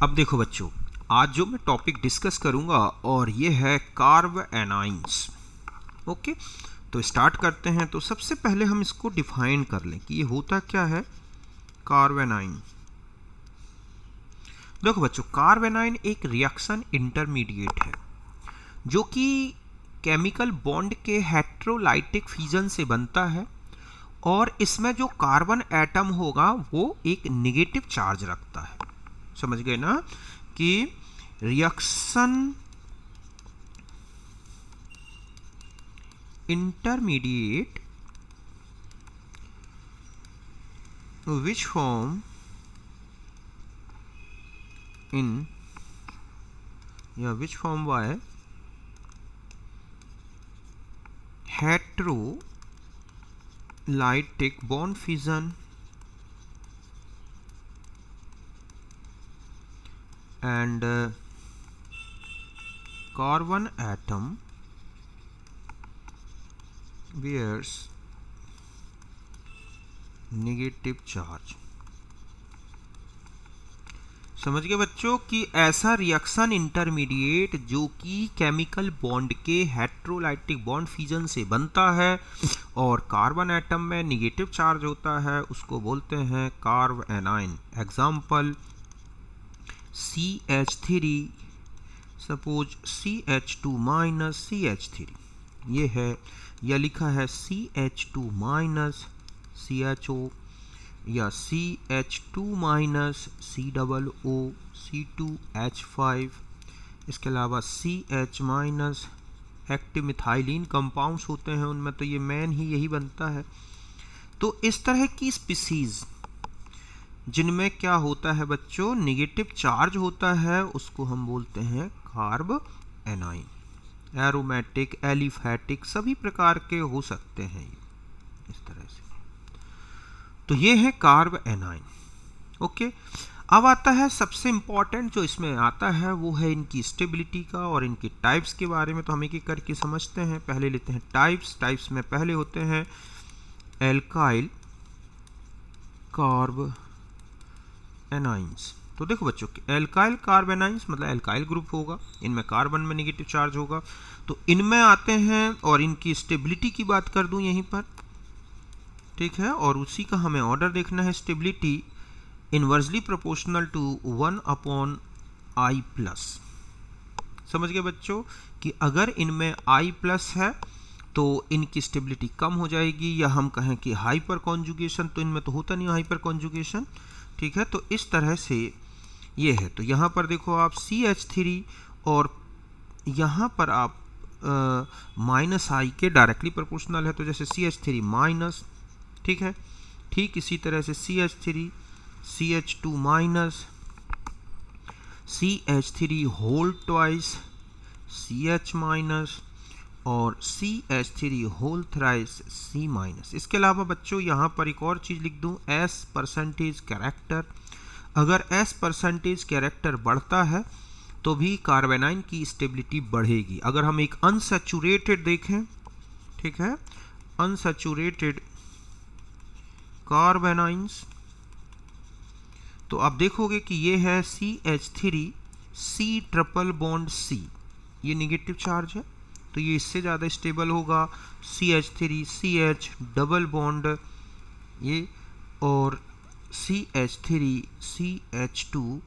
अब देखो बच्चों, आज जो मैं टॉपिक डिस्कस करूंगा और ये है कार्ब एनाइंस। ओके, तो स्टार्ट करते हैं। तो सबसे पहले हम इसको डिफाइन कर लें कि ये होता क्या है कार्ब एनाइन। देखो बच्चों, कार्ब एनाइन एक रिएक्शन इंटरमीडिएट है जो कि केमिकल बॉन्ड के हेट्रोलाइटिक फ्यूजन से बनता है और इसमें जो कार्बन एटम होगा वो एक नेगेटिव चार्ज रखता है। समझ गए ना कि reaction intermediate which form by heterolytic bond fusion and carbon atom bears negative charge। समझ गए बच्चों कि ऐसा रिएक्शन इंटरमीडिएट जो कि केमिकल बॉन्ड के हेट्रोलाइटिक बॉन्ड फ्यूजन से बनता है और कार्बन एटम में नेगेटिव चार्ज होता है उसको बोलते हैं carb A9. Example CH3, suppose CH2 minus CH3 ये है, या लिखा है CH2 माइनस CHO या CH2 माइनस COO C2H5। इसके अलावा CH minus active methylene compounds होते हैं, उनमें तो ये मेन ही यही बनता है। तो इस तरह की स्पीसीज जिनमें क्या होता है बच्चों, नेगेटिव चार्ज होता है, उसको हम बोलते हैं कार्ब एनाइन। एरोमेटिक, एलिफैटिक सभी प्रकार के हो सकते हैं ये इस तरह से। तो ये है कार्ब एनाइन। ओके, अब आता है सबसे इंपॉर्टेंट जो इसमें आता है वो है इनकी स्टेबिलिटी का और इनकी टाइप्स के बारे में। तो हम एक एक करके समझते हैं। पहले लेते हैं टाइप्स में पहले होते हैं एल्काइल कार्ब एनाइंस। तो देखो बच्चों, एल्काइल कार्ब एनाइंस मतलब एल्काइल ग्रुप होगा, इनमें कार्बन में नेगेटिव चार्ज होगा। तो इनमें आते हैं और इनकी स्टेबिलिटी की बात कर दूं यहीं पर, ठीक है, और उसी का हमें ऑर्डर देखना है। Stability inversely proportional to 1/I+। समझ गए बच्चों कि अगर इनमें I+ है तो इनकी स्टेबिलिटी कम हो जाएगी, या हम कहें कि हाइपर कॉन्जुगेशन, तो इनमें तो होता नहीं हाइपर कॉन्जुगेशन, ठीक है। तो इस तरह से ये है। तो यहाँ पर देखो आप CH3 और यहाँ पर आप -I के डायरेक्टली प्रोपोर्शनल है, तो जैसे CH3 माइनस, ठीक है, ठीक इसी तरह से CH3 CH2 minus CH3 whole twice CH minus और CH3 whole thrice C minus. इसके अलावा बच्चों यहाँ पर एक और चीज़ लिख दूँ, S% कैरेक्टर। अगर S% कैरेक्टर बढ़ता है तो भी कार्बेनाइन की स्टेबिलिटी बढ़ेगी। अगर हम एक अनसैचुरेटेड देखें, ठीक है, अनसैचुरेटेड कार्बेनाइंस, तो आप देखोगे कि ये है CH3 C triple bond C, ये नेगेटिव चार्ज है, तो ये इससे ज़्यादा स्टेबल होगा। CH3 CH डबल बॉन्ड ये, और CH3 CH2,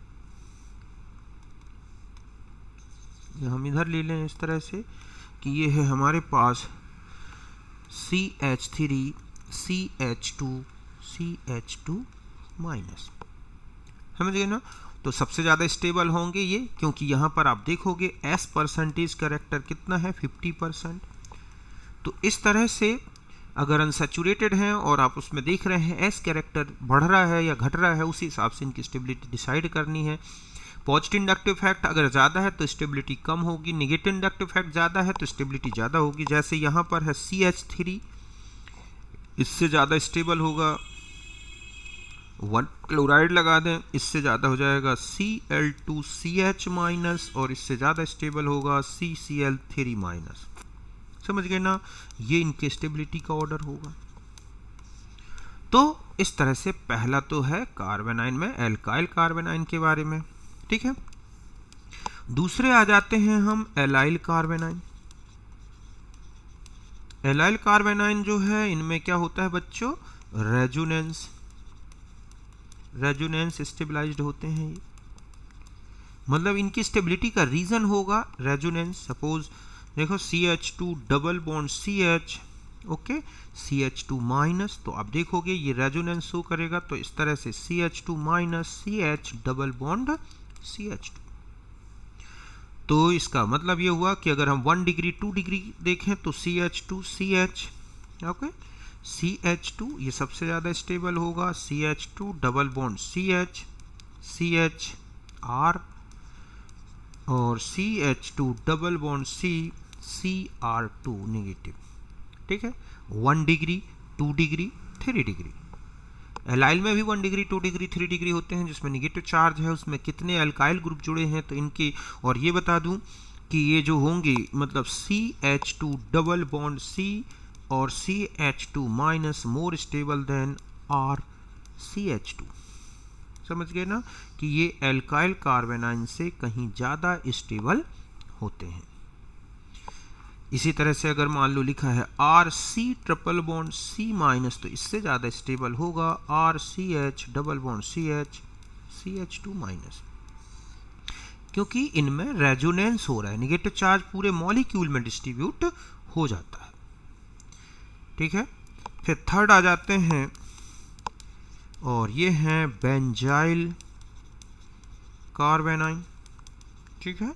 ये हम इधर ले लें इस तरह से कि ये है हमारे पास CH3 CH2 माइनस। समझ गए ना। तो सबसे ज़्यादा स्टेबल होंगे ये, क्योंकि यहाँ पर आप देखोगे S% कैरेक्टर कितना है, 50%। तो इस तरह से अगर अनसैचुरेटेड हैं और आप उसमें देख रहे हैं S कैरेक्टर बढ़ रहा है या घट रहा है, उसी हिसाब से इनकी स्टेबिलिटी डिसाइड करनी है। पॉजिटिव इंडक्टिव फैक्ट अगर ज़्यादा है तो स्टेबिलिटी कम होगी, निगेटिव इंडक्टिव फैक्ट ज़्यादा है तो स्टेबिलिटी ज़्यादा होगी। जैसे यहाँ पर है CH3, इससे ज़्यादा स्टेबल होगा, 1 क्लोराइड लगा दें, इससे ज़्यादा हो जाएगा Cl2CH माइनस, और इससे ज़्यादा स्टेबल होगा CCl3 माइनस। समझ गए ना, ये इनके स्टेबिलिटी का ऑर्डर होगा। तो इस तरह से पहला तो है कार्बेनाइन में एल्काइल कार्बेनाइन के बारे में, ठीक है। दूसरे आ जाते हैं हम एलाइल कार्बेनाइन। एलाइल कार्बेनाइन जो है इनमें क्या होता है बच्चों, रेजोनेंस, रेजोनेंस स्टेबलाइज्ड होते हैं ये, मतलब इनकी स्टेबिलिटी का रीजन होगा रेजोनेंस। सपोज देखो CH2 double bond CH, okay, CH2 minus, तो आप देखोगे ये रेजोनेंस शो करेगा, तो इस तरह से CH2 minus CH double bond CH2। तो इसका मतलब ये हुआ कि अगर हम 1 डिग्री 2 डिग्री देखें तो CH2 CH, ओके, CH2 ये सबसे ज़्यादा स्टेबल होगा, CH2 double bond CH, CH R और CH2 double bond C, CR2 negative, ठीक है। 1 डिग्री 2 डिग्री 3 डिग्री, एलाइल में भी 1 डिग्री 2 डिग्री 3 डिग्री होते हैं, जिसमें निगेटिव चार्ज है उसमें कितने अल्काइल ग्रुप जुड़े हैं तो इनके, और ये बता दूं कि ये जो होंगे मतलब CH2 डबल बॉन्ड C और CH2 माइनस मोर स्टेबल देन R CH2, समझ गए ना कि ये एल्काइल कार्बेनाइन से कहीं ज़्यादा स्टेबल होते हैं। इसी तरह से अगर मान लो लिखा है RC triple bond C minus, तो इससे ज़्यादा स्टेबल होगा RCH double bond CH CH2 minus, क्योंकि इनमें रेजोनेंस हो रहा है, नेगेटिव चार्ज पूरे मॉलिक्यूल में डिस्ट्रीब्यूट हो जाता है, ठीक है। फिर थर्ड आ जाते हैं और ये हैं बेंजाइल कार्बेनाइन, ठीक है,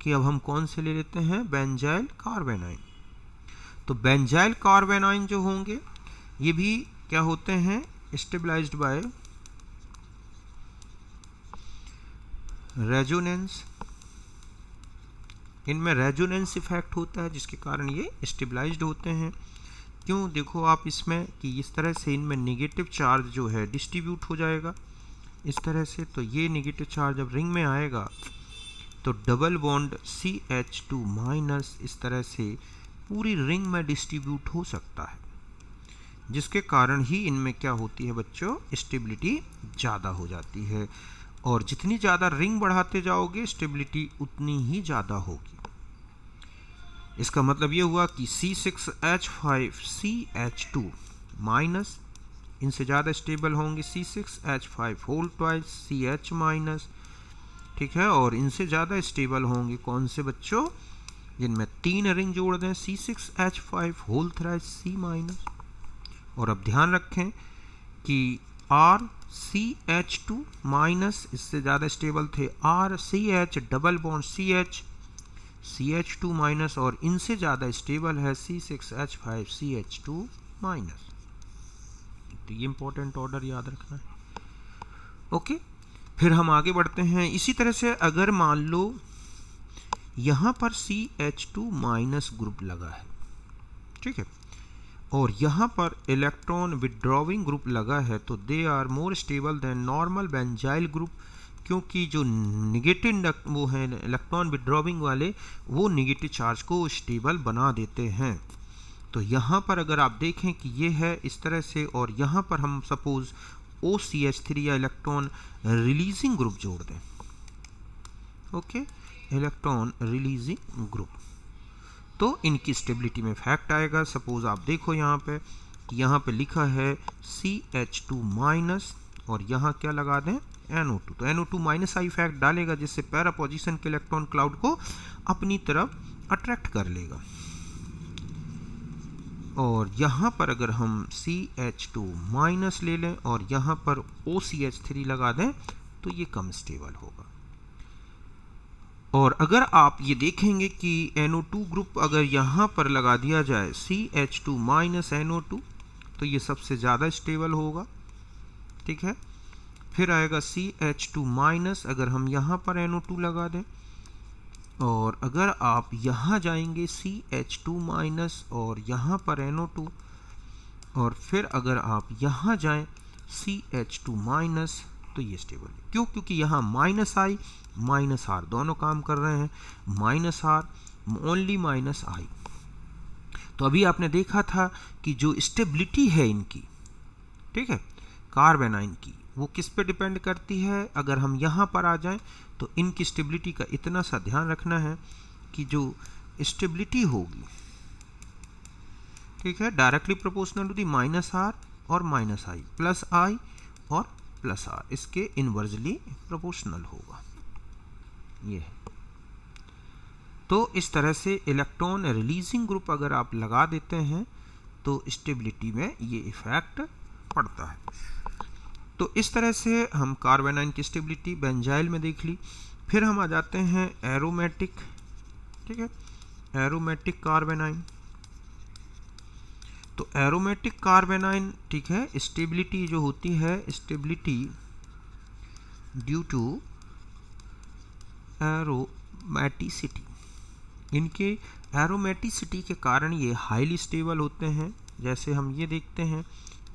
कि अब हम कौन से ले लेते हैं, बेंजाइल कार्बेनाइन। तो बेंजाइल कार्बेनाइन जो होंगे ये भी क्या होते हैं, स्टेबलाइज्ड बाय रेजोनेंस, इनमें रेजोनेंस इफेक्ट होता है जिसके कारण ये स्टेबलाइज्ड होते हैं। क्यों, देखो आप इसमें कि इस तरह से इनमें नेगेटिव चार्ज जो है डिस्ट्रीब्यूट हो जाएगा इस तरह से, तो ये नेगेटिव चार्ज जब रिंग में आएगा तो डबल बॉन्ड CH2 माइनस इस तरह से पूरी रिंग में डिस्ट्रीब्यूट हो सकता है, जिसके कारण ही इनमें क्या होती है बच्चों, स्टेबिलिटी ज़्यादा हो जाती है, और जितनी ज़्यादा रिंग बढ़ाते जाओगे स्टेबिलिटी उतनी ही ज़्यादा होगी। इसका मतलब ये हुआ कि C6H5CH2 माइनस, इनसे ज़्यादा स्टेबल होंगे C6H5 whole twice CH minus, ठीक है, और इनसे ज़्यादा स्टेबल होंगे कौन से बच्चों, जिनमें 3 रिंग जोड़ दें C6H5 whole thrice C minus. और अब ध्यान रखें कि RCH2 माइनस इससे ज़्यादा स्टेबल थे RCH double bond CH CH2 minus, और इनसे ज़्यादा स्टेबल है C6H5 CH2 माइनस। तो ये इंपॉर्टेंट ऑर्डर याद रखना है, ओके। फिर हम आगे बढ़ते हैं। इसी तरह से अगर मान लो यहाँ पर CH2 माइनस ग्रुप लगा है, ठीक है, और यहाँ पर इलेक्ट्रॉन विड्रॉविंग ग्रुप लगा है, तो they are more stable than normal benzyl group, क्योंकि जो निगेटिव वो हैं इलेक्ट्रॉन विड्रॉविंग वाले, वो निगेटिव चार्ज को स्टेबल बना देते हैं। तो यहाँ पर अगर आप देखें कि ये है इस तरह से, और यहाँ पर हम सपोज OCH3 या इलेक्ट्रॉन रिलीजिंग ग्रुप जोड़ दें, ओके, इलेक्ट्रॉन रिलीजिंग ग्रुप, तो इनकी स्टेबिलिटी में इफेक्ट आएगा। सपोज आप देखो यहाँ पे लिखा है CH2 माइनस, और यहाँ क्या लगा दें NO2, तो NO2 माइनस का इफेक्ट डालेगा, जिससे पैरा पोजीशन के इलेक्ट्रॉन क्लाउड को अपनी तरफ अट्रैक्ट कर लेगा। और यहाँ पर अगर हम CH2 माइनस ले लें और यहाँ पर OCH3 लगा दें तो ये कम स्टेबल होगा। और अगर आप ये देखेंगे कि NO2 ग्रुप अगर यहाँ पर लगा दिया जाए CH2 माइनस NO2, तो ये सबसे ज़्यादा स्टेबल होगा, ठीक है। फिर आएगा CH2 माइनस, अगर हम यहाँ पर NO2 लगा दें, और अगर आप यहाँ जाएंगे CH2 माइनस और यहाँ पर NO2, और फिर अगर आप यहाँ जाएं CH2 माइनस, तो ये स्टेबल है। क्यों, क्योंकि यहाँ माइनस आई माइनस आर दोनों काम कर रहे हैं, माइनस आर ओनली माइनस आई। तो अभी आपने देखा था कि जो स्टेबिलिटी है इनकी, ठीक है, कार्बेनाइन की, वो किस पे डिपेंड करती है? अगर हम यहाँ पर आ जाएं तो इनकी स्टेबिलिटी का इतना सा ध्यान रखना है कि जो स्टेबिलिटी होगी, ठीक है, directly proportional to the minus R और माइनस आई, प्लस आई और प्लस आर, इसके इनवर्सली प्रोपोर्शनल होगा। ये है। तो इस तरह से इलेक्ट्रॉन रिलीजिंग ग्रुप अगर आप लगा देते हैं तो स्टेबिलिटी में ये इफेक्ट पड़ता है। तो इस तरह से हम कार्बेनाइन की स्टेबिलिटी बेंजाइल में देख ली। फिर हम आ जाते हैं एरोमेटिक, ठीक है, एरोमेटिक कार्बेनाइन। तो एरोमेटिक कार्बेनाइन, ठीक है, स्टेबिलिटी जो होती है, स्टेबिलिटी ड्यू टू एरोमेटिसिटी, इनके एरोमेटिसिटी के कारण ये हाईली स्टेबल होते हैं। जैसे हम ये देखते हैं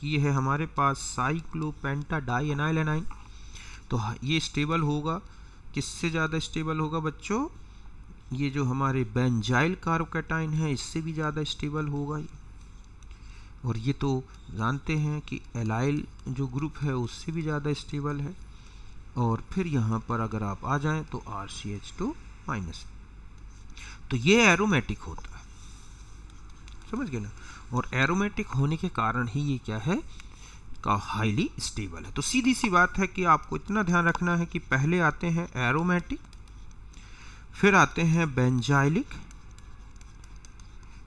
कि ये है हमारे पास साइक्लोपेंटाडाइएनाइल एनाइन, तो ये स्टेबल होगा, किससे ज़्यादा स्टेबल होगा बच्चों? ये जो हमारे बेंजाइल कार्बोकैटाइन है इससे भी ज़्यादा स्टेबल होगा। और ये तो जानते हैं कि एलाइल जो ग्रुप है उससे भी ज़्यादा स्टेबल है। और फिर यहाँ पर अगर आप आ जाएं तो RCH2-, तो ये एरोमेटिक होता है, समझ गए ना। और एरोमेटिक होने के कारण ही ये क्या है, का हाईली स्टेबल है। तो सीधी सी बात है कि आपको इतना ध्यान रखना है कि पहले आते हैं एरोमेटिक, फिर आते हैं बेंजाइलिक,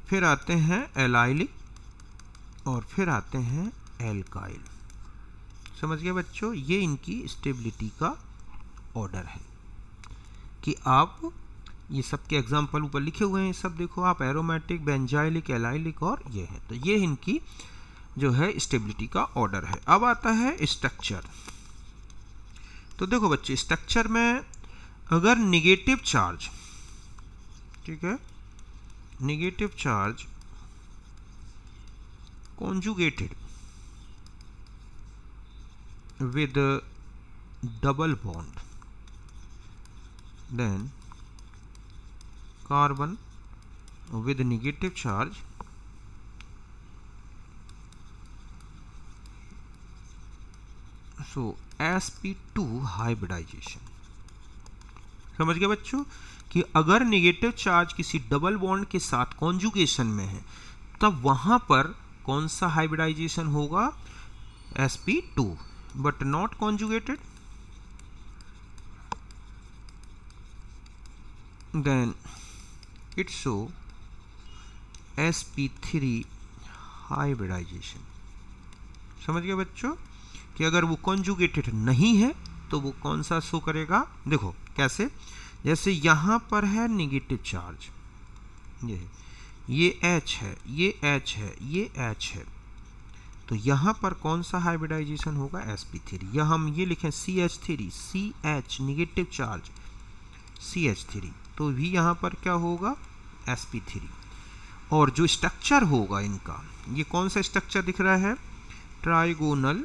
फिर आते हैं एलाइलिक और फिर आते हैं एल्काइल। समझ गए बच्चों, ये इनकी स्टेबिलिटी का ऑर्डर है कि आप ये सब के एग्जाम्पल ऊपर लिखे हुए हैं, सब देखो आप, एरोमेटिक, बेंजाइलिक, एलाइलिक और ये है। तो ये इनकी जो है स्टेबिलिटी का ऑर्डर है। अब आता है स्ट्रक्चर। तो देखो बच्चे, स्ट्रक्चर में अगर निगेटिव चार्ज, ठीक है, negative charge conjugated with double bond, then carbon with negative charge so sp2 hybridization. समझ गए बच्चों कि अगर नेगेटिव चार्ज किसी डबल बॉन्ड के साथ कॉन्जुगेशन में है तब वहां पर कौन सा हाइब्रिडाइजेशन होगा? sp2, but not conjugated, then it show sp3 hybridization। समझ गए बच्चों कि अगर वो कॉन्जुगेटेड नहीं है तो वो कौन सा शो करेगा? देखो कैसे, जैसे यहाँ पर है निगेटिव चार्ज, ये H है, ये H है, ये H है, तो यहाँ पर कौन सा हाइब्रिडाइजेशन होगा? sp3। या हम ये लिखें CH3, CH negative charge CH3, तो भी यहाँ पर क्या होगा? sp3। और जो स्ट्रक्चर होगा इनका, ये कौन सा स्ट्रक्चर दिख रहा है? ट्राइगोनल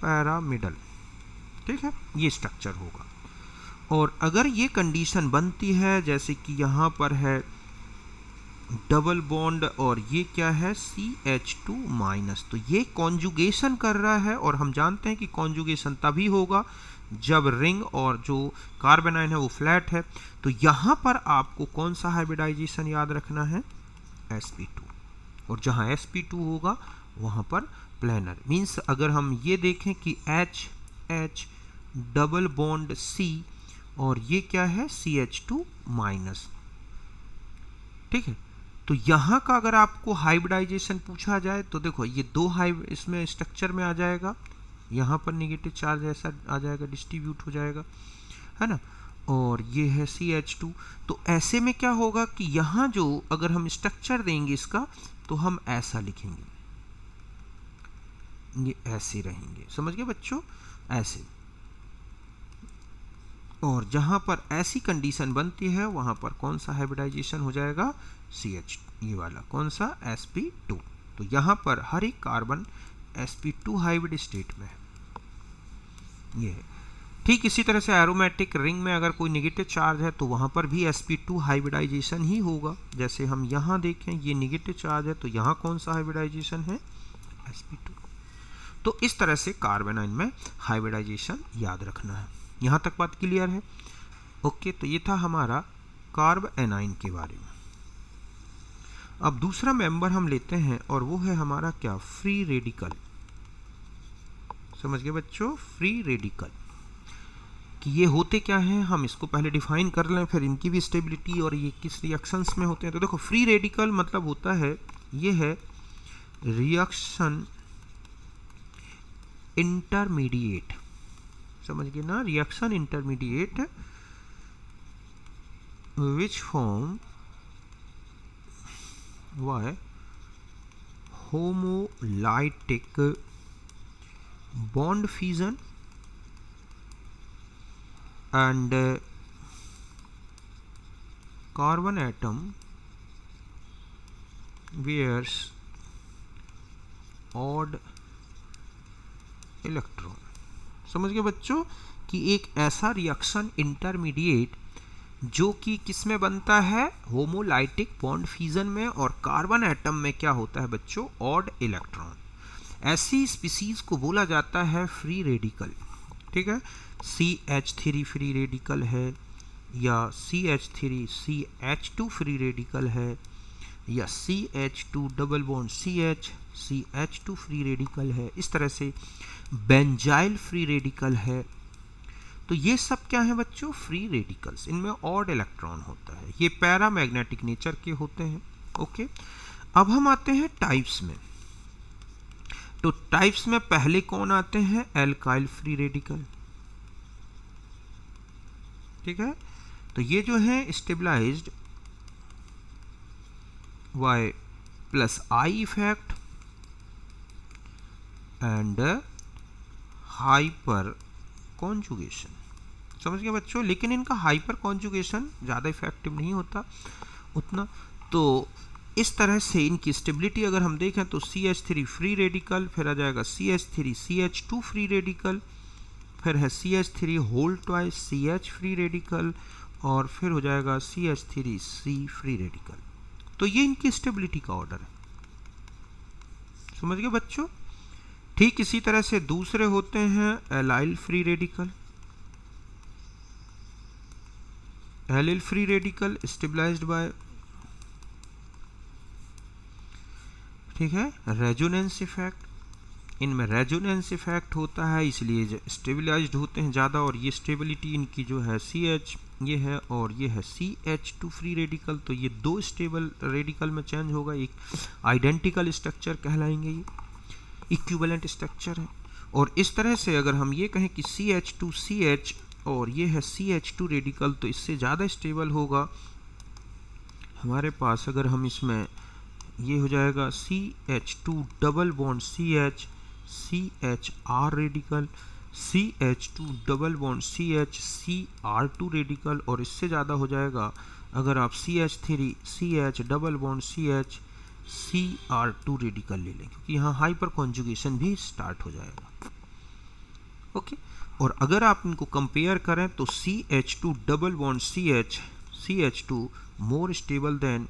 पैरामिडल, ठीक है, ये स्ट्रक्चर होगा। और अगर ये कंडीशन बनती है, जैसे कि यहाँ पर है डबल बॉन्ड और ये क्या है? CH2-, तो ये कॉन्जुगेशन कर रहा है। और हम जानते हैं कि कॉन्जुगेशन तभी होगा जब रिंग और जो कार्बेनाइन है वो फ्लैट है। तो यहाँ पर आपको कौन सा हाइब्रिडाइजेशन याद रखना है? sp2। और जहाँ sp2 होगा वहाँ पर प्लेनर, मीन्स अगर हम ये देखें कि H डबल बॉन्ड C और ये क्या है? CH2-, ठीक है। तो यहाँ का अगर आपको हाइब्रिडाइजेशन पूछा जाए तो देखो ये दो इसमें स्ट्रक्चर में आ जाएगा, यहाँ पर नेगेटिव चार्ज ऐसा आ जाएगा, डिस्ट्रीब्यूट हो जाएगा, है ना, और ये है CH2। तो ऐसे में क्या होगा कि यहाँ जो अगर हम स्ट्रक्चर देंगे इसका तो हम ऐसा लिखेंगे, ये ऐसे रहेंगे। समझ गए बच्चों? ऐसे। और जहाँ पर ऐसी कंडीशन बनती है वहाँ पर कौन सा हाइब्रिडाइजेशन हो जाएगा? CH, ये वाला कौन सा? sp2। तो यहाँ पर हर एक कार्बन sp2 हाइब्रिड स्टेट में है। ये है। ठीक इसी तरह से एरोमेटिक रिंग में अगर कोई नेगेटिव चार्ज है तो वहाँ पर भी sp2 हाइब्रिडाइजेशन ही होगा। जैसे हम यहाँ देखें ये नेगेटिव चार्ज है तो यहाँ कौन सा हाइब्रिडाइजेशन है? sp2। तो इस तरह से कार्बन आयन में हाइब्रिडाइजेशन याद रखना है। यहाँ तक बात क्लियर है? ओके, तो ये था हमारा कार्ब एनाइन के बारे में। अब दूसरा मेंबर हम लेते हैं और वो है हमारा क्या, फ्री रेडिकल। समझ गए बच्चों, फ्री रेडिकल कि ये होते क्या हैं, हम इसको पहले डिफाइन कर लें, फिर इनकी भी स्टेबिलिटी और ये किस रिएक्शंस में होते हैं। तो देखो, फ्री रेडिकल मतलब होता है, ये है रिएक्शन इंटरमीडिएट। समझ गए ना, reaction intermediate which form by homolytic bond fusion and carbon atom wears odd electron। समझ गए बच्चों कि एक ऐसा रिएक्शन इंटरमीडिएट जो कि किस में बनता है, होमोलाइटिक बॉन्ड फ्यूजन में, और कार्बन एटम में क्या होता है बच्चों, ऑड इलेक्ट्रॉन। ऐसी स्पीसीज को बोला जाता है फ्री रेडिकल। ठीक है, CH3 फ्री रेडिकल है, या CH3 CH2 फ्री रेडिकल है, या CH2 double bond CH2 free radical है। इस तरह से बेंजाइल फ्री रेडिकल है। तो ये सब क्या है बच्चों, फ्री रेडिकल्स। इनमें ऑड इलेक्ट्रॉन होता है, ये पैरामैग्नेटिक नेचर के होते हैं। ओके, अब हम आते हैं टाइप्स में। तो टाइप्स में पहले कौन आते हैं, एल्काइल फ्री रेडिकल। ठीक है, तो ये जो है stabilized by plus I effect and hyperconjugation. समझ गए बच्चों, लेकिन इनका हाइपर कॉन्जुगेशन ज़्यादा इफेक्टिव नहीं होता उतना। तो इस तरह से इनकी स्टेबिलिटी अगर हम देखें तो CH3 फ्री रेडिकल, फिर आ जाएगा CH3 CH2 फ्री रेडिकल, फिर है CH3 whole twice CH free radical, और फिर हो जाएगा CH3 C फ्री रेडिकल। तो ये इनकी स्टेबिलिटी का ऑर्डर है। समझ गए बच्चों। ठीक इसी तरह से दूसरे होते हैं allyl free radical. Allyl free radical stabilized by, ठीक है, रेजोनेंस इफेक्ट। इनमें रेजोनेंस इफेक्ट होता है, इसलिए स्टेबलाइज्ड होते हैं ज़्यादा, और ये स्टेबिलिटी इनकी जो है CH ये है, और ये है CH2 फ्री रेडिकल। तो ये दो स्टेबल रेडिकल में चेंज होगा, एक आइडेंटिकल स्ट्रक्चर कहलाएंगे, ये इक्विवेलेंट स्ट्रक्चर है। और इस तरह से अगर हम ये कहें कि CH2 CH और ये है CH2 रेडिकल, तो इससे ज़्यादा स्टेबल होगा हमारे पास। अगर हम इसमें ये हो जाएगा CH2 double bond CH CHR radical, CH2 double bond CH CR2 radical, और इससे ज़्यादा हो जाएगा अगर आप CH3 CH double bond CH CR2 radical ले लें, क्योंकि यहाँ हाइपर कॉन्जुगेशन भी स्टार्ट हो जाएगा। ओके, और अगर आप इनको कंपेयर करें तो CH2 double bond CH CH2 more stable than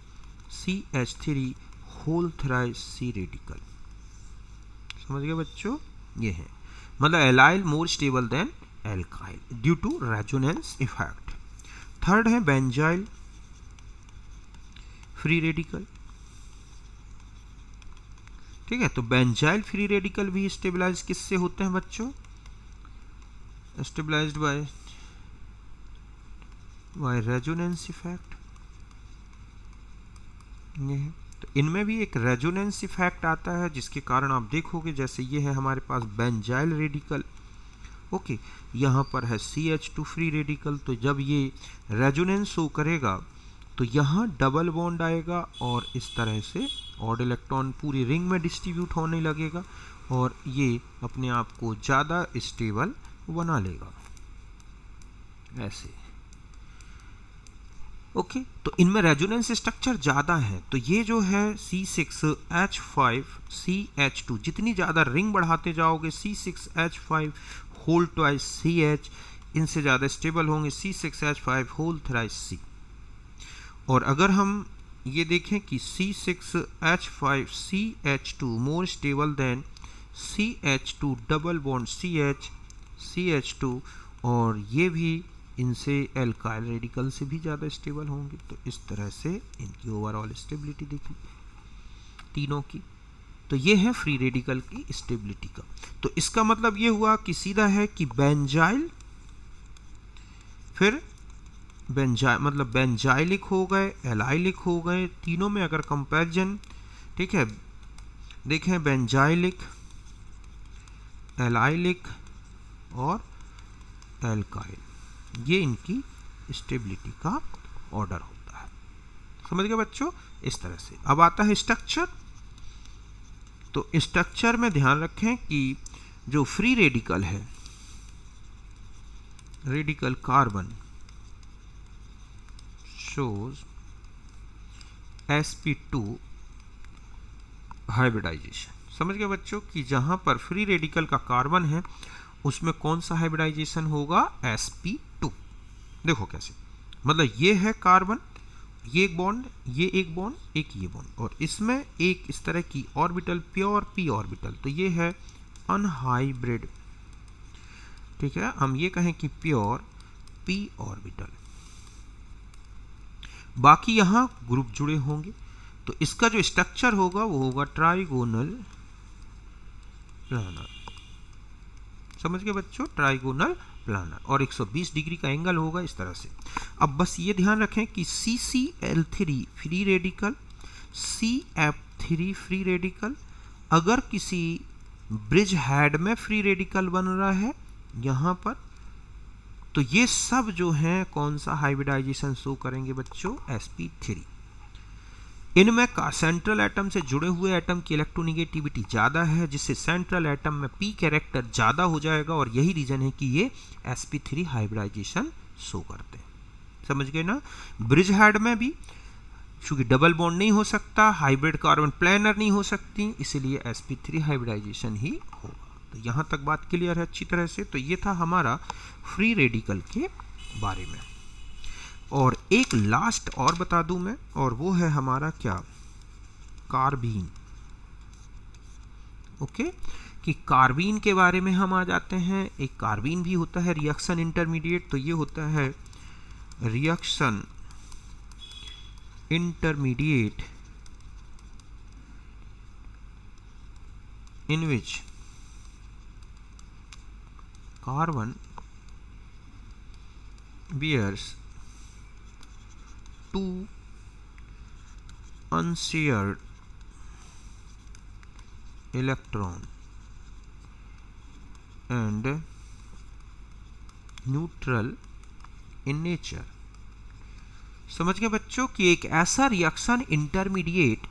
CH3 whole thrice C radical. समझ गए बच्चों, ये है मतलब allyl more stable than alkyl due to resonance effect. Third है बेंजाइल फ्री रेडिकल। ठीक है, तो बेंजाइल फ्री रेडिकल भी स्टेबलाइज किससे होते हैं बच्चों, स्टेबलाइज्ड बाय रेजोनेंस इफेक्ट। ये है, तो इनमें भी एक रेजोनेंस इफेक्ट आता है, जिसके कारण आप देखोगे जैसे ये है हमारे पास बेंजाइल रेडिकल। ओके, यहाँ पर है CH2 फ्री रेडिकल। तो जब ये रेजोनेंस शो करेगा तो यहाँ डबल बॉन्ड आएगा, और इस तरह से ऑड इलेक्ट्रॉन पूरी रिंग में डिस्ट्रीब्यूट होने लगेगा, और ये अपने आप को ज़्यादा स्टेबल बना लेगा ऐसे। ओके, तो इनमें रेजोनेंस स्ट्रक्चर ज़्यादा है। तो ये जो है C6H5 CH2, जितनी ज़्यादा रिंग बढ़ाते जाओगे C6H5 होल ट्वाइस CH, इनसे ज़्यादा स्टेबल होंगे C6H5 होल थ्राइस C। और अगर हम ये देखें कि C6H5 CH2 more stable then CH2 double bond CH2, और ये भी इनसे एल्काइल रेडिकल से भी ज़्यादा स्टेबल होंगे। तो इस तरह से इनकी ओवरऑल स्टेबिलिटी देखी तीनों की। तो ये है फ्री रेडिकल की स्टेबिलिटी का। तो इसका मतलब ये हुआ कि सीधा है कि बेंजाइल, फिर मतलब बेंजाइलिक हो गए, एलाइलिक हो गए, तीनों में अगर कंपैरिजन, ठीक है, देखें बेंजाइलिक, एलाइलिक और एल्काइल, ये इनकी स्टेबिलिटी का ऑर्डर होता है। समझ गए बच्चों? इस तरह से। अब आता है स्ट्रक्चर। तो स्ट्रक्चर में ध्यान रखें कि जो फ्री रेडिकल है, radical carbon shows sp2 hybridization. समझ गए बच्चों कि जहां पर फ्री रेडिकल का कार्बन है उसमें कौन सा हाइब्रिडाइजेशन होगा? sp2। देखो कैसे, मतलब ये है कार्बन, ये एक बॉन्ड, ये एक बॉन्ड, एक ये बॉन्ड, और इसमें एक इस तरह की ऑर्बिटल, प्योर p ऑर्बिटल, तो ये है अनहाइब्रिड। ठीक है, हम ये कहें कि प्योर p ऑर्बिटल। बाकी यहां ग्रुप जुड़े होंगे। तो इसका जो स्ट्रक्चर होगा वो होगा ट्राइगोनल प्लानर। समझ गए बच्चों? ट्राइगोनल प्लानर, और 120 डिग्री का एंगल होगा इस तरह से। अब बस ये ध्यान रखें कि CCl3 free radical, CF3 free radical, अगर किसी ब्रिज हेड में फ्री रेडिकल बन रहा है यहां पर, तो ये सब जो हैं कौन सा हाइब्रिडाइजेशन शो करेंगे बच्चों? sp3। इनमें का सेंट्रल एटम से जुड़े हुए एटम की इलेक्ट्रोनिगेटिविटी ज़्यादा है, जिससे सेंट्रल एटम में p कैरेक्टर ज़्यादा हो जाएगा, और यही रीज़न है कि ये sp3 हाइब्रिडाइजेशन शो करते हैं। समझ गए ना? ब्रिज हेड में भी चूंकि डबल बॉन्ड नहीं हो सकता, हाइब्रिड कार्बन प्लानर नहीं हो सकती, इसीलिए sp3 हाइब्रिडाइजेशन ही होगा। तो यहाँ तक बात क्लियर है अच्छी तरह से। तो ये था हमारा फ्री रेडिकल के बारे में। और एक लास्ट और बता दूं मैं, और वो है हमारा क्या? कार्बीन। ओके, कि कार्बीन के बारे में हम आ जाते हैं। एक कार्बीन भी होता है रिएक्शन इंटरमीडिएट। तो ये होता है reaction intermediate in which carbon bears two unshared electron and neutral in nature। समझ गए बच्चों कि एक ऐसा रिएक्शन इंटरमीडिएट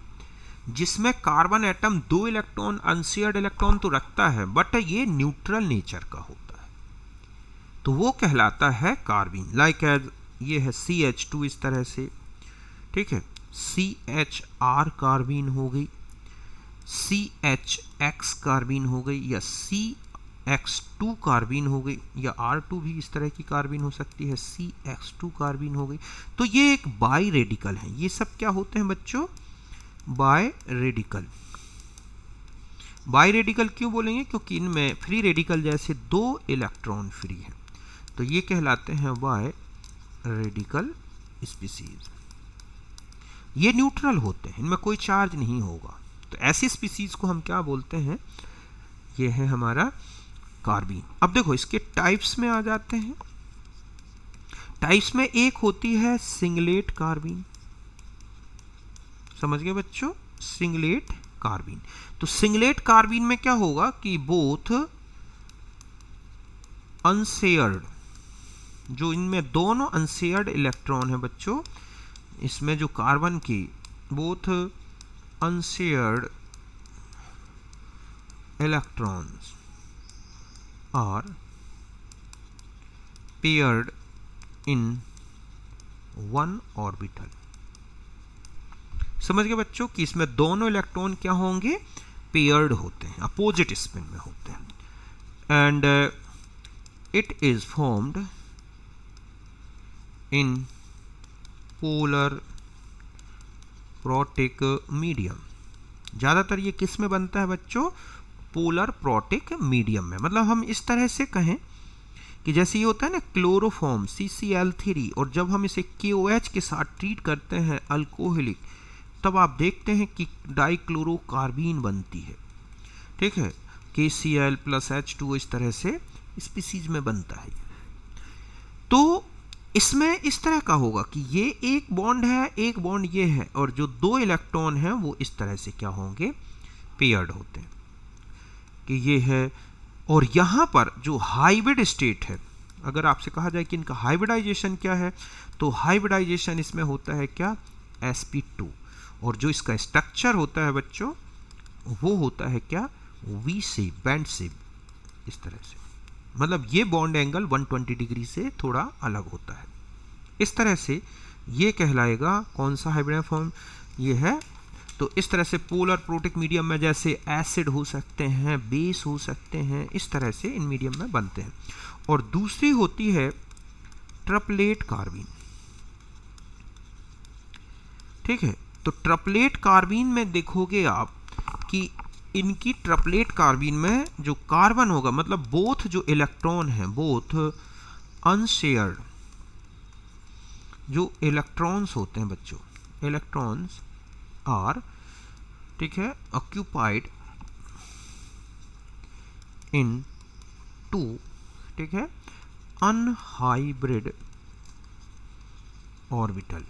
जिसमें carbon atom 2 electron, unshared electron तो रखता है, बट ये न्यूट्रल नेचर का होता है, तो वो कहलाता है कार्बीन। लाइक एज ये है CH2 इस तरह से, ठीक है, CHR कार्बीन हो गई, CHX कार्बीन हो गई, या CX2 कार्बीन हो गई, या R2 भी इस तरह की कार्बीन हो सकती है, CX2 कार्बीन हो गई। तो ये एक बाई रेडिकल है। ये सब क्या होते हैं बच्चों? Bye radical. बाय रेडिकल क्यों बोलेंगे? क्योंकि इनमें फ्री रेडिकल जैसे 2 इलेक्ट्रॉन फ्री हैं, तो ये कहलाते हैं बाय रेडिकल स्पीसीज। ये न्यूट्रल होते हैं, इनमें कोई चार्ज नहीं होगा। तो ऐसी स्पीसीज को हम क्या बोलते हैं? ये है हमारा कार्बीन। अब देखो इसके टाइप्स में आ जाते हैं। टाइप्स में एक होती है सिंगलेट कार्बीन। समझ गए बच्चों? Singlet carbene. तो सिंगलेट कार्बीन में क्या होगा कि बोथ अनशेयर्ड, जो इनमें दोनों अनशेयर्ड इलेक्ट्रॉन है बच्चों, इसमें जो कार्बन की both unshared electrons are paired in one orbital. समझ गए बच्चों कि इसमें दोनों इलेक्ट्रॉन क्या होंगे? पेयर्ड होते हैं, अपोजिट स्पिन में होते हैं। And it is formed in polar protic medium. ज़्यादातर ये किस में बनता है बच्चों? पोलर प्रोटिक मीडियम में। मतलब हम इस तरह से कहें कि जैसे ये होता है ना क्लोरोफॉर्म CCl3, और जब हम इसे KOH के साथ ट्रीट करते हैं अल्कोहलिक, तब आप देखते हैं कि डाइक्लोरोकार्बीन बनती है। ठीक है, KCl + H2O इस तरह से स्पीसीज में बनता है। तो इसमें इस तरह का होगा कि ये एक बॉन्ड है, एक बॉन्ड ये है, और जो 2 इलेक्ट्रॉन हैं वो इस तरह से क्या होंगे, पेयर्ड होते हैं कि ये है। और यहाँ पर जो हाइब्रिड स्टेट है, अगर आपसे कहा जाए कि इनका हाइब्रिडाइजेशन क्या है, तो हाइब्रिडाइजेशन इसमें होता है क्या, sp2, और जो इसका स्ट्रक्चर होता है बच्चों वो होता है क्या, V शेप, बैंड शेप, इस तरह से। मतलब ये बॉन्ड एंगल 120 डिग्री से थोड़ा अलग होता है। इस तरह से ये कहलाएगा कौन सा हाइब्रिड फॉर्म ये है। तो इस तरह से पोलर प्रोटिक मीडियम में जैसे एसिड हो सकते हैं, बेस हो सकते हैं, इस तरह से इन मीडियम में बनते हैं। और दूसरी होती है ट्रिपलेट कार्बीन। ठीक है, तो ट्रिपलेट कार्बीन में देखोगे आप कि इनकी ट्रिपलेट कार्बीन में जो कार्बन होगा, मतलब बोथ जो इलेक्ट्रॉन हैं, बोथ अनशेयर्ड जो इलेक्ट्रॉन्स होते हैं बच्चों, इलेक्ट्रॉन्स आर, ठीक है, ऑक्यूपाइड इन 2, ठीक है, unhybrid orbital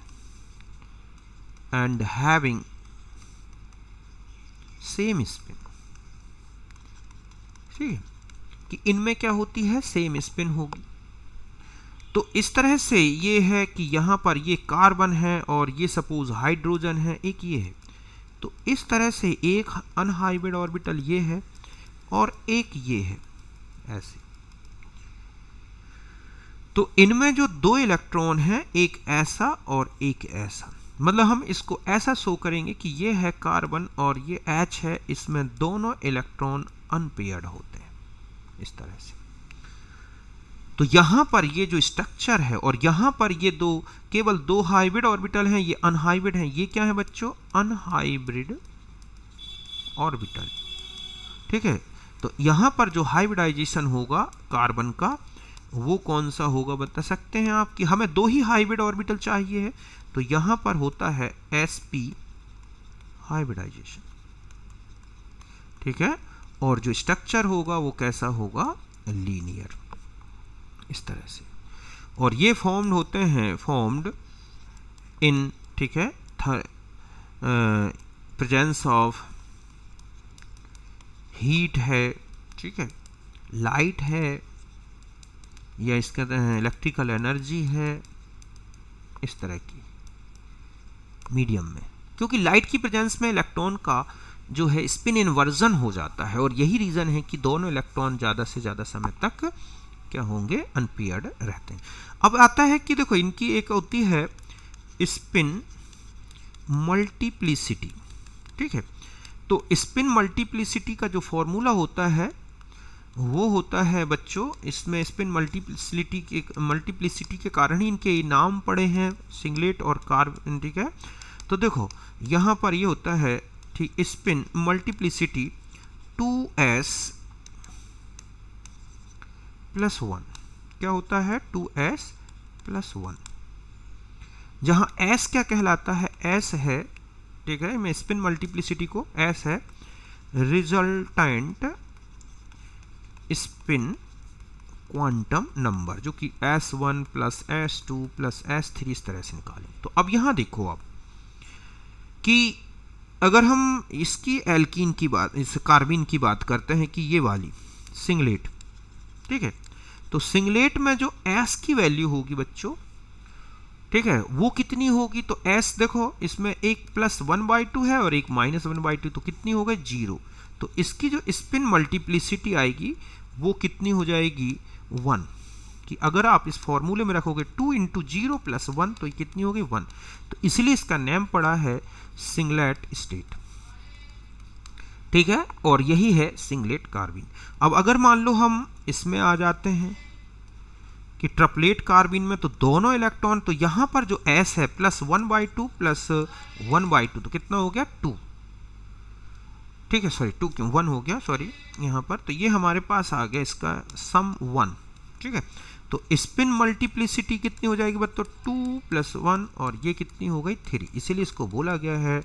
and having same spin. ठीक है, कि इनमें क्या होती है, सेम स्पिन होगी। तो इस तरह से ये है कि यहाँ पर ये कार्बन है और ये सपोज हाइड्रोजन है, एक ये है। तो इस तरह से एक अनहाइब्रिड ऑर्बिटल ये है और एक ये है, ऐसे। तो इनमें जो 2 इलेक्ट्रॉन हैं, एक ऐसा और एक ऐसा, मतलब हम इसको ऐसा शो करेंगे कि ये है कार्बन और ये H है, इसमें दोनों इलेक्ट्रॉन अनपेयर्ड होते हैं, इस तरह से। तो यहाँ पर ये जो स्ट्रक्चर है, और यहाँ पर ये केवल 2 हाइब्रिड ऑर्बिटल हैं, ये अनहाइब्रिड हैं। ये क्या है बच्चों, अनहाइब्रिड ऑर्बिटल। ठीक है, तो यहाँ पर जो हाइब्रिडाइजेशन होगा कार्बन का, वो कौन सा होगा बता सकते हैं आप, कि हमें 2 ही हाइब्रिड ऑर्बिटल चाहिए है, तो यहाँ पर होता है sp हाइब्रिडाइजेशन। ठीक है, और जो स्ट्रक्चर होगा वो कैसा होगा, लीनियर, इस तरह से। और ये फॉर्म्ड होते हैं, फॉर्म्ड इन, ठीक है, प्रेजेंस ऑफ हीट है, ठीक है, लाइट है, या इसका इलेक्ट्रिकल एनर्जी है, इस तरह की मीडियम में। क्योंकि लाइट की प्रेजेंस में इलेक्ट्रॉन का जो है स्पिन इन्वर्जन हो जाता है, और यही रीज़न है कि दोनों इलेक्ट्रॉन ज़्यादा से ज़्यादा समय तक क्या होंगे, अनपेयर्ड रहते हैं। अब आता है कि देखो इनकी एक होती है स्पिन मल्टीप्लिसिटी। ठीक है, तो स्पिन मल्टीप्लिसिटी का जो फॉर्मूला होता है वो होता है बच्चों, इसमें स्पिन मल्टीप्लिसिटी के कारण ही इनके नाम पड़े हैं, सिंगलेट और कार्बन। ठीक है, तो देखो यहाँ पर ये होता है, ठीक, स्पिन मल्टीप्लिसिटी 2s + 1। क्या होता है, 2s + 1, जहाँ s क्या कहलाता है, s है, ठीक है, मैं स्पिन मल्टीप्लिसिटी को s है रिजल्टेंट स्पिन क्वांटम नंबर, जो कि s1 + s2 + s3 इस तरह से निकालें। तो अब यहाँ देखो आप कि अगर हम इसकी एल्कीन की बात, इस कार्बिन की बात करते हैं कि ये वाली सिंगलेट, ठीक है, तो सिंगलेट में जो s की वैल्यू होगी बच्चों, ठीक है, वो कितनी होगी, तो s देखो इसमें एक +1/2 है और एक -1/2, तो कितनी हो गई, 0। तो इसकी जो स्पिन मल्टीप्लिसिटी आएगी वो कितनी हो जाएगी, 1। कि अगर आप इस फॉर्मूले में रखोगे 2 × 0 + 1, तो ये कितनी होगी, 1। तो इसलिए इसका नेम पड़ा है सिंगलेट स्टेट। ठीक है, और यही है सिंगलेट कार्बिन। अब अगर मान लो हम इसमें आ जाते हैं कि ट्रिपलेट कार्बिन में, तो दोनों इलेक्ट्रॉन, तो यहाँ पर जो s है +1/2 + 1/2, तो कितना हो गया, 2। ठीक है, सॉरी 2 क्यों 1 हो गया, सॉरी यहाँ पर। तो ये हमारे पास आ गया इसका सम 1, ठीक है। तो स्पिन मल्टीप्लिसिटी कितनी हो जाएगी बच्चों, 2 + 1 और ये कितनी हो गई 3, इसीलिए इसको बोला गया है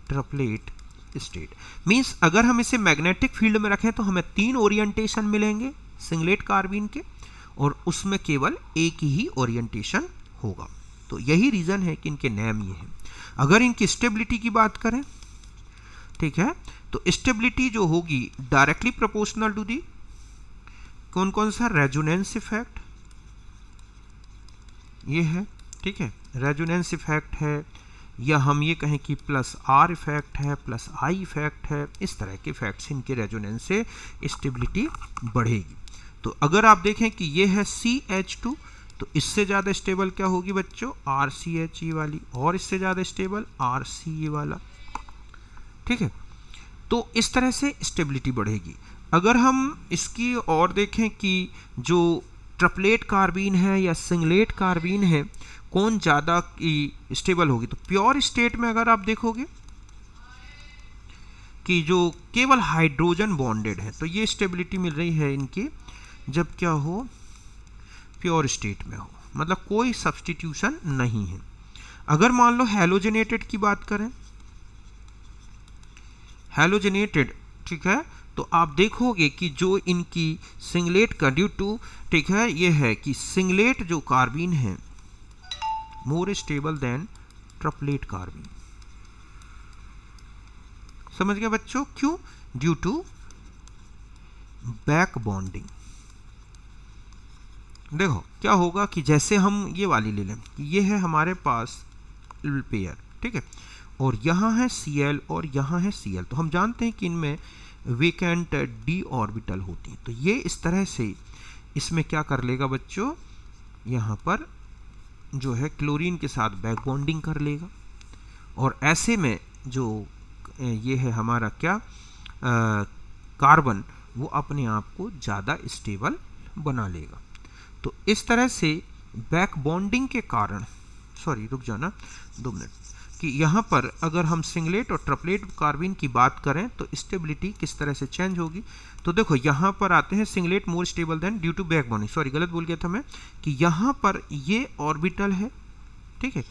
ट्रिपलेट स्टेट। मीन्स अगर हम इसे मैग्नेटिक फील्ड में रखें तो हमें 3 ओरिएंटेशन मिलेंगे सिंगलेट कार्बिन के, और उसमें केवल एक ही ओरिएंटेशन होगा। तो यही रीज़न है कि इनके नेम ये हैं। अगर इनकी स्टेबिलिटी की बात करें, ठीक है, तो स्टेबिलिटी जो होगी डायरेक्टली प्रोपोर्शनल टू दी कौन कौन सा, रेजोनेंस इफेक्ट ये है, ठीक है, रेजोनेंस इफेक्ट है, या हम ये कहें कि +R इफेक्ट है, +I इफेक्ट है, इस तरह के इफेक्ट्स इनके रेजोनेंस से स्टेबिलिटी बढ़ेगी। तो अगर आप देखें कि ये है CH2, तो इससे ज़्यादा स्टेबल क्या होगी बच्चों, RCHE वाली, और इससे ज़्यादा स्टेबल RCE वाला, ठीक है। तो इस तरह से स्टेबिलिटी बढ़ेगी। अगर हम इसकी और देखें कि जो ट्रिपलेट कार्बीन है या सिंगलेट कार्बीन है कौन ज़्यादा स्टेबल होगी, तो प्योर स्टेट में अगर आप देखोगे कि जो केवल हाइड्रोजन बॉन्डेड है, तो ये स्टेबिलिटी मिल रही है इनकी जब क्या हो, प्योर स्टेट में हो, मतलब कोई सब्स्टिट्यूशन नहीं है। अगर मान लो हैलोजेनेटेड की बात करें, हैलोजेनेटेड, ठीक है, तो आप देखोगे कि जो इनकी सिंगलेट का ड्यू टू, ठीक है, ये है कि सिंगलेट जो कार्बीन है मोर स्टेबल देन ट्रिपलेट कार्बीन। समझ गए बच्चों, क्यों, ड्यू टू बैक बॉन्डिंग। देखो क्या होगा कि जैसे हम ये वाली ले लें, ये है हमारे पास पेयर, ठीक है, और यहाँ है Cl और यहाँ है Cl, तो हम जानते हैं कि इनमें वेकेंट d ऑर्बिटल होती हैं। तो ये इस तरह से इसमें क्या कर लेगा बच्चों, यहाँ पर जो है क्लोरीन के साथ बैक बॉन्डिंग कर लेगा, और ऐसे में जो ये है हमारा क्या कार्बन, वो अपने आप को ज़्यादा स्टेबल बना लेगा। तो इस तरह से बैक बॉन्डिंग के कारण, सॉरी रुक जाना 2 मिनट, कि यहाँ पर अगर हम सिंगलेट और ट्रिपलेट कार्बीन की बात करें तो स्टेबिलिटी किस तरह से चेंज होगी। तो देखो यहाँ पर आते हैं singlet more stable than due to back bonding, sorry गलत बोल गया था मैं, कि यहाँ पर ये ऑर्बिटल है, ठीक है,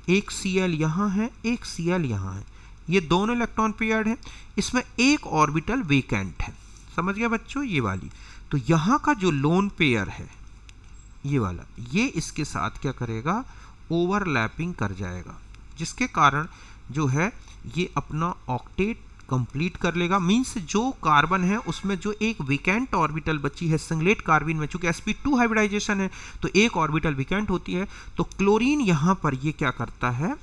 एक Cl यहाँ है, एक Cl यहाँ है, ये दोनों इलेक्ट्रॉन पेयर्ड है, इसमें एक ऑर्बिटल वेकेंट है। समझ गया बच्चों, ये वाली। तो यहाँ का जो लोन पेयर है ये वाला, ये इसके साथ क्या करेगा, ओवरलैपिंग कर जाएगा, जिसके कारण जो है ये अपना ऑक्टेट कंप्लीट कर लेगा। मींस जो कार्बन है उसमें जो एक वेकेंट ऑर्बिटल बची है सिंगलेट कार्बन में, चूंकि sp2 हाइब्रिडाइजेशन है तो एक ऑर्बिटल वेकेंट होती है, तो क्लोरीन यहाँ पर ये क्या करता है,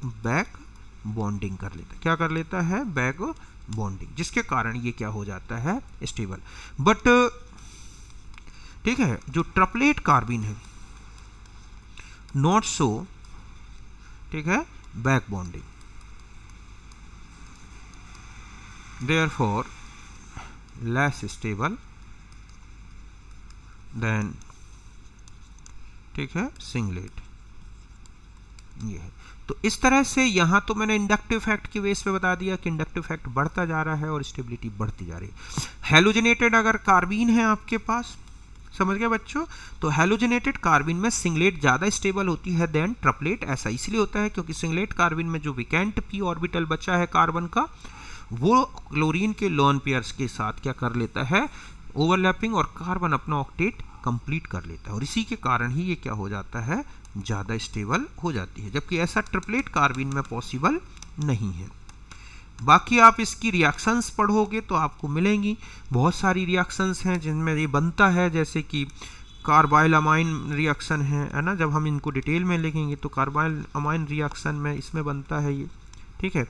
बैक बॉन्डिंग कर लेता है। क्या कर लेता है, बैक बॉन्डिंग, जिसके कारण ये क्या हो जाता है, स्टेबल। बट ठीक है, जो ट्रिपलेट कार्बीन है नॉट सो, ठीक है, back bonding, therefore less stable then, ठीक है, सिंगलेट, ये है। तो इस तरह से यहाँ तो मैंने इंडक्टिव फैक्ट के बेस पे बता दिया कि इंडक्टिव फैक्ट बढ़ता जा रहा है और स्टेबिलिटी बढ़ती जा रही है। हैलोजेनेटेड अगर कार्बीन है आपके पास, समझ गए बच्चों, तो हैलोजेनेटेड कार्बीन में सिंगलेट ज़्यादा स्टेबल होती है देन ट्रिपलेट। ऐसा इसलिए होता है क्योंकि सिंगलेट कार्बीन में जो वेकेंट p ऑर्बिटल बचा है कार्बन का, वो क्लोरीन के लोन पेयर्स के साथ क्या कर लेता है, ओवरलैपिंग, और कार्बन अपना ऑक्टेट कंप्लीट कर लेता है, और इसी के कारण ही ये क्या हो जाता है, ज़्यादा स्टेबल हो जाती है, जबकि ऐसा ट्रिपलेट कार्बीन में पॉसिबल नहीं है। बाकी आप इसकी रिएक्शंस पढ़ोगे तो आपको मिलेंगी, बहुत सारी रिएक्शंस हैं जिनमें ये बनता है, जैसे कि कार्बाइल अमाइन रिएक्शन है ना, जब हम इनको डिटेल में लिखेंगे तो कार्बाइल अमाइन रिएक्शन में इसमें बनता है ये, ठीक है।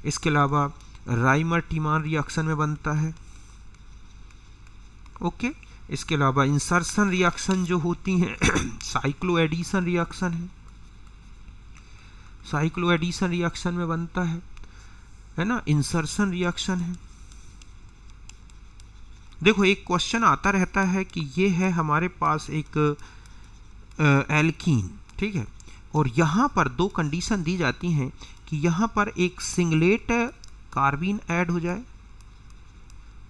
इसके अलावा राइमर टीमान रिएक्शन में बनता है, ओके। इसके अलावा इंसर्शन रिएक्शन जो होती हैं साइक्लो एडिशन रिएक्शन है, साइक्लो एडिशन रिएक्शन में बनता है ना, इंसर्शन रिएक्शन है। देखो एक क्वेश्चन आता रहता है कि ये है हमारे पास एक एल्कीन, ठीक है, और यहाँ पर 2 कंडीशन दी जाती हैं कि यहाँ पर एक सिंगलेट कार्बीन ऐड हो जाए,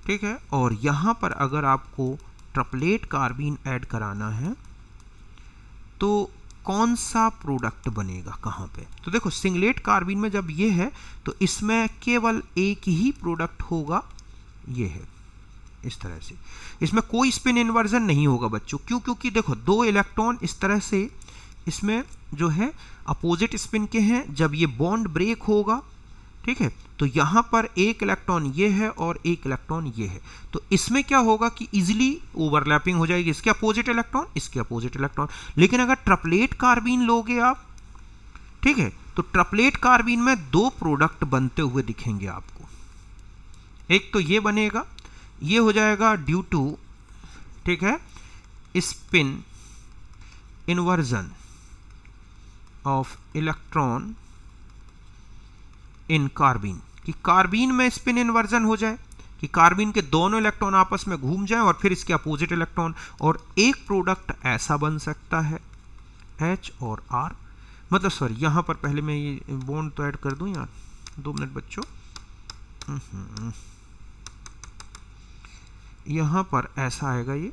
ठीक है। और यहाँ पर अगर आपको ट्रिपलेट कार्बीन ऐड कराना है तो कौन सा प्रोडक्ट बनेगा कहाँ पे? तो देखो सिंगलेट कार्बीन में जब ये है तो इसमें केवल एक ही प्रोडक्ट होगा, ये है इस तरह से। इसमें कोई स्पिन इन्वर्जन नहीं होगा बच्चों। क्यों? क्योंकि देखो दो इलेक्ट्रॉन इस तरह से इसमें जो है अपोजिट स्पिन के हैं। जब ये बॉन्ड ब्रेक होगा, ठीक है, तो यहाँ पर एक इलेक्ट्रॉन ये है और एक इलेक्ट्रॉन ये है, तो इसमें क्या होगा कि इजीली ओवरलैपिंग हो जाएगी, इसके अपोजिट इलेक्ट्रॉन इसके अपोजिट इलेक्ट्रॉन। लेकिन अगर ट्रिपलेट कार्बीन लोगे आप, ठीक है, तो ट्रिपलेट कार्बीन में दो प्रोडक्ट बनते हुए दिखेंगे आपको। एक तो ये बनेगा, ये हो जाएगा ड्यू टू, ठीक है, spin inversion of electron in carbene, कि कार्बीन में स्पिन इन्वर्जन हो जाए, कि कार्बीन के दोनों इलेक्ट्रॉन आपस में घूम जाएं और फिर इसके अपोजिट इलेक्ट्रॉन, और एक प्रोडक्ट ऐसा बन सकता है H और R। मतलब सॉरी, यहाँ पर पहले मैं ये बॉन्ड तो ऐड कर दूं यार, 2 मिनट बच्चों। यहाँ पर ऐसा आएगा ये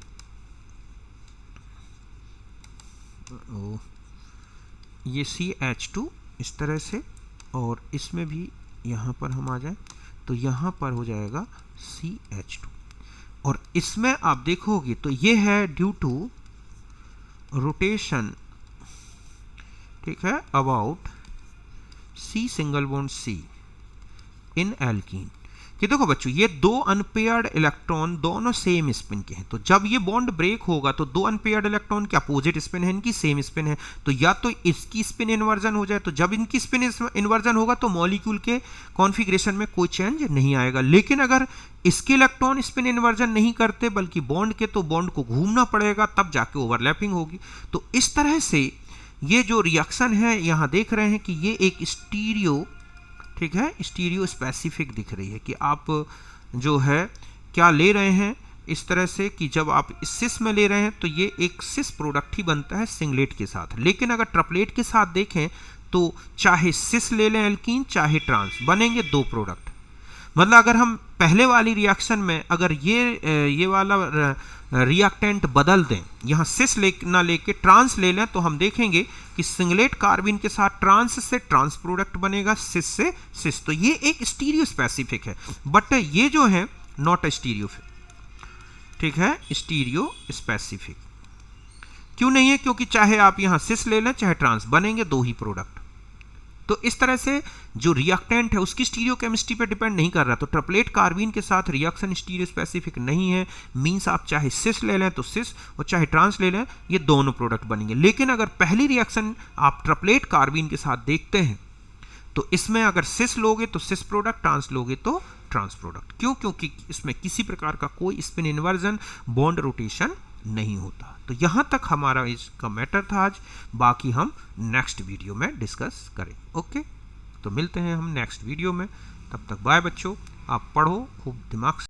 CH2 इस तरह से, और इसमें भी यहाँ पर हम आ जाए तो यहाँ पर हो जाएगा CH2। और इसमें आप देखोगे तो ये है ड्यू टू रोटेशन, ठीक है, about C single bond C in alkene. कि देखो बच्चों ये दो अनपेयर्ड इलेक्ट्रॉन दोनों सेम स्पिन के हैं, तो जब ये बॉन्ड ब्रेक होगा तो दो अनपेयर्ड इलेक्ट्रॉन के अपोजिट स्पिन है, इनकी सेम स्पिन है, तो या तो इसकी स्पिन इन्वर्जन हो जाए, तो जब इनकी स्पिन इन्वर्जन होगा तो मॉलिक्यूल के कॉन्फ़िगरेशन में कोई चेंज नहीं आएगा। लेकिन अगर इसके इलेक्ट्रॉन स्पिन इन्वर्जन नहीं करते बल्कि बॉन्ड के, तो बॉन्ड को घूमना पड़ेगा, तब जाके ओवरलैपिंग होगी। तो इस तरह से ये जो रिएक्शन है यहाँ देख रहे हैं कि ये एक स्टीरियो, ठीक है, स्टीरियो स्पेसिफिक दिख रही है, कि आप जो है क्या ले रहे हैं इस तरह से कि जब आप सिस में ले रहे हैं तो ये एक सिस प्रोडक्ट ही बनता है सिंगलेट के साथ। लेकिन अगर ट्रिपलेट के साथ देखें तो चाहे सिस ले लें एल्कीन चाहे ट्रांस, बनेंगे दो प्रोडक्ट। मतलब अगर हम पहले वाली रिएक्शन में अगर ये वाला रिएक्टेंट बदल दें, यहाँ सिस ना लेके ट्रांस ले लें, तो हम देखेंगे कि सिंगलेट कार्बीन के साथ ट्रांस से ट्रांस प्रोडक्ट बनेगा, सिस से सिस। तो ये एक स्टीरियो स्पेसिफिक है, बट ये जो है नॉट स्टीरियो, ठीक है, स्टीरियो स्पेसिफिक क्यों नहीं है? क्योंकि चाहे आप यहाँ सिस ले लें चाहे ट्रांस, बनेंगे दो ही प्रोडक्ट। तो इस तरह से जो रिएक्टेंट है उसकी स्टीरियो केमिस्ट्री पे डिपेंड नहीं कर रहा। तो ट्रिपलेट कार्बीन के साथ रिएक्शन स्टीरियो स्पेसिफिक नहीं है, मींस आप चाहे सिस ले लें तो सिस और चाहे ट्रांस ले लें, ये दोनों प्रोडक्ट बनेंगे। लेकिन अगर पहली रिएक्शन आप ट्रिपलेट कार्बीन के साथ देखते हैं तो इसमें अगर सिस लोगे तो सिस प्रोडक्ट, ट्रांस लोगे तो ट्रांस प्रोडक्ट। क्यों? क्योंकि इसमें किसी प्रकार का कोई स्पिन इन्वर्जन, बॉन्ड रोटेशन नहीं होता। तो यहाँ तक हमारा इसका मैटर था आज, बाकी हम नेक्स्ट वीडियो में डिस्कस करें। ओके, तो मिलते हैं हम नेक्स्ट वीडियो में, तब तक बाय बच्चों। आप पढ़ो खूब दिमाग से।